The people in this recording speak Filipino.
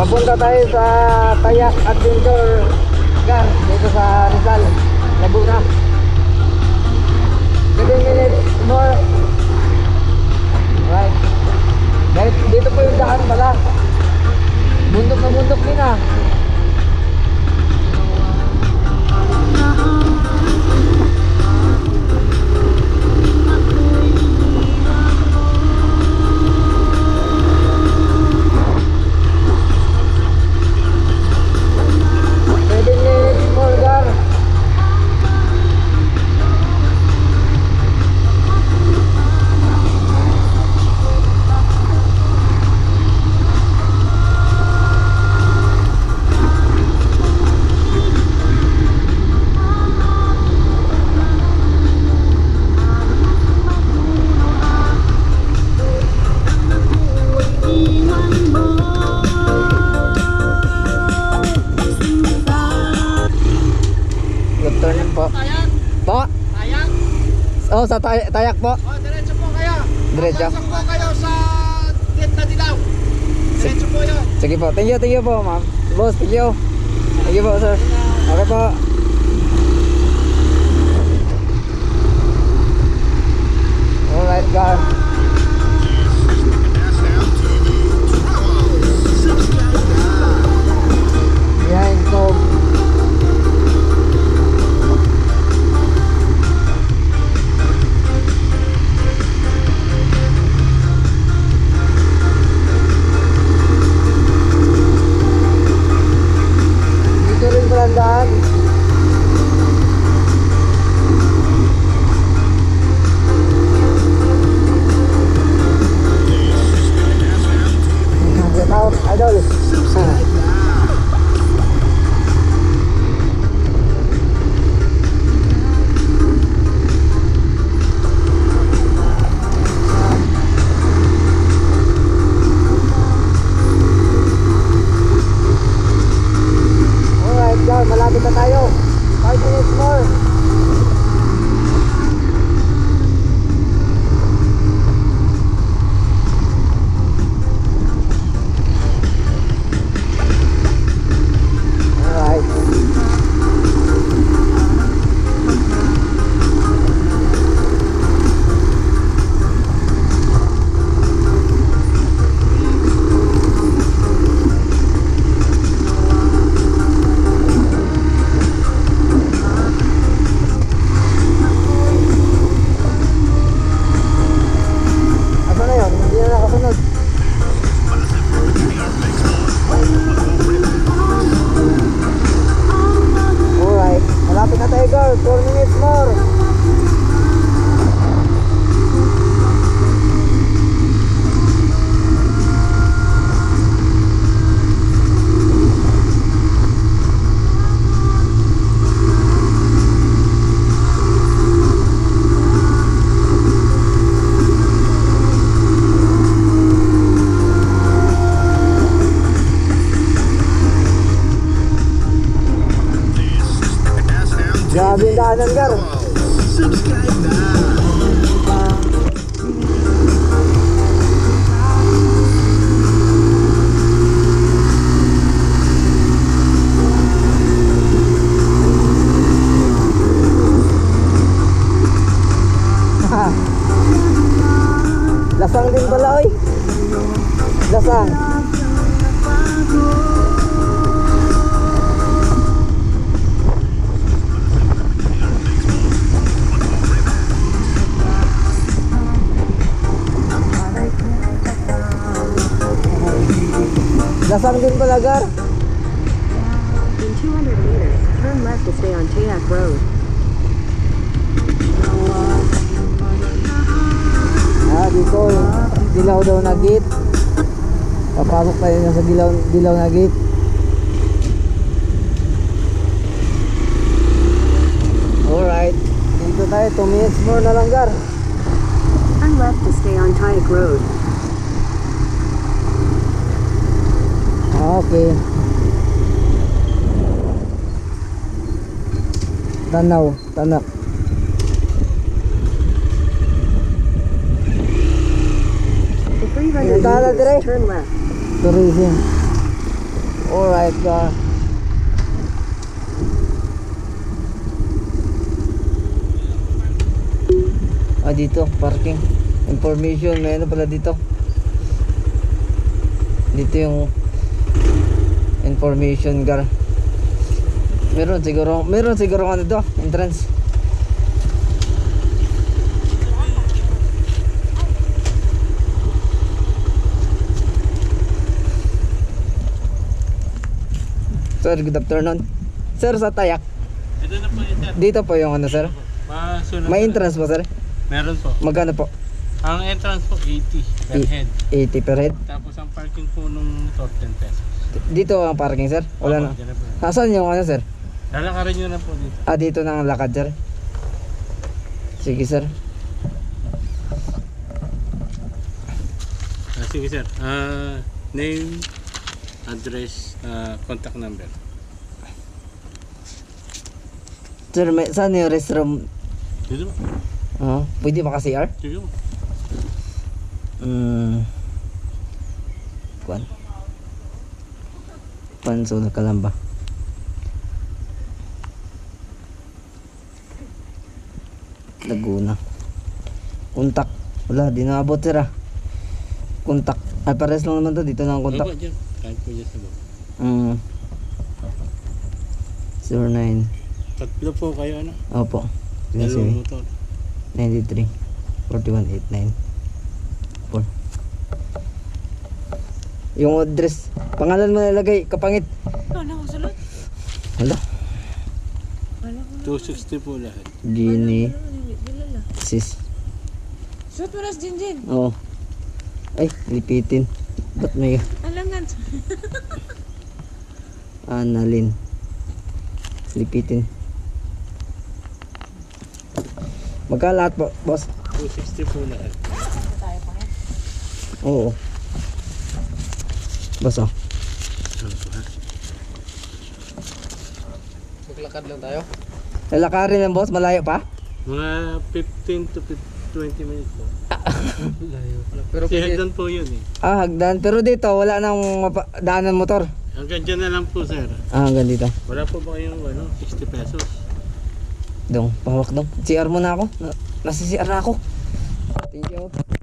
Papunta tayo sa Tayak Adventure Gar dito sa Rizal, Laguna. 7 minutes more. Right. Dito po yung daan pala. Bundok na bundok din ah. Oh, sa Tayak po. Oh, diretso po kayo. Diretso. Pasok po kayo sa gate na dilaw. Diretso po yun. Sige po. Thank you po, ma'am. Boss, thank you. Thank you po, sir. Okay po. Alright, guys. Behind Cove. Daan. Get out, idol. Malapit na tayo. 5 minutes more. Alright. Malapit na tayo, girl. 4 minutes more. Grabe yung daanan, Gar. Subscribe na. Lasang din pala, oy. Lasang. Lasang din pala, Gar. In 200 meters, turn left to stay on Tayak Road. Dito, dilaw daw na gate. Papasok tayo sa dilaw na gate. Alright. Dito tayo, 2 minutes more na lang, Gar. Turn left to stay on Tayak Road. Okay. Tanaw, tanak. In 300 Tara, dire. meters, turn left. Tourism. Alright, gar. Dito, parking. Information, may ano pala dito. Dito yung information, gar. Meron siguro ano to, entrance. Sir, good afternoon. Sir, sa Tayak. Ito na po yun, sir. Dito po yung ano, sir. Masunod May na- entrance po, sir. Meron po. Magkano po? Ang entrance po, 80 per head. 80 per head. Tapos ang parking po nung top 10 pesos. Dito ang parking, sir. Wala na. Opo, dyan na po. Asan yung ano, sir? Lalakarin nyo na po dito. Dito na ang lakad, sir. Sige, sir. Sige sir. Name, address, contact number. Sir, saan yung restroom? Dito po. Pwede ba CR? Sige po. Panso Kalamba. Laguna. Kontak. Wala, di naabot, sir, kontak. Pares lang naman to. Dito na ang kontak. Opo, dyan. Kahit po dyan sa baba. 09. Tatlo po kayo ano? Opo. Dalawang motor. 93 4189 4. Yung address, pangalan mo nalagay, kapangit. Ano ko sulot? Hala, 260 po lahat. Gini Bilala. sis. Sulot mo nas Jinjin. Oo. Ay, lipitin. Ba't may Alangan. Annalyn? Lipitin. Magkalahat po, boss? 260 po lahat. Tayo pa yan. Oo. Boss, oh. Ano po ha? Maglakad lang tayo. Lalakarin lang, boss, malayo pa? Mga 15 to 20 minutes po. Layo pala. Pero Kasi pwede, hagdan po yun eh. Hagdan. Pero dito, wala nang daanan motor. Hanggang dyan na lang po sir. Hanggang dito. Wala po ba kayong 60 pesos? Dong, pahawak dong. CR muna ako. Nasa CR na ako. Thank you.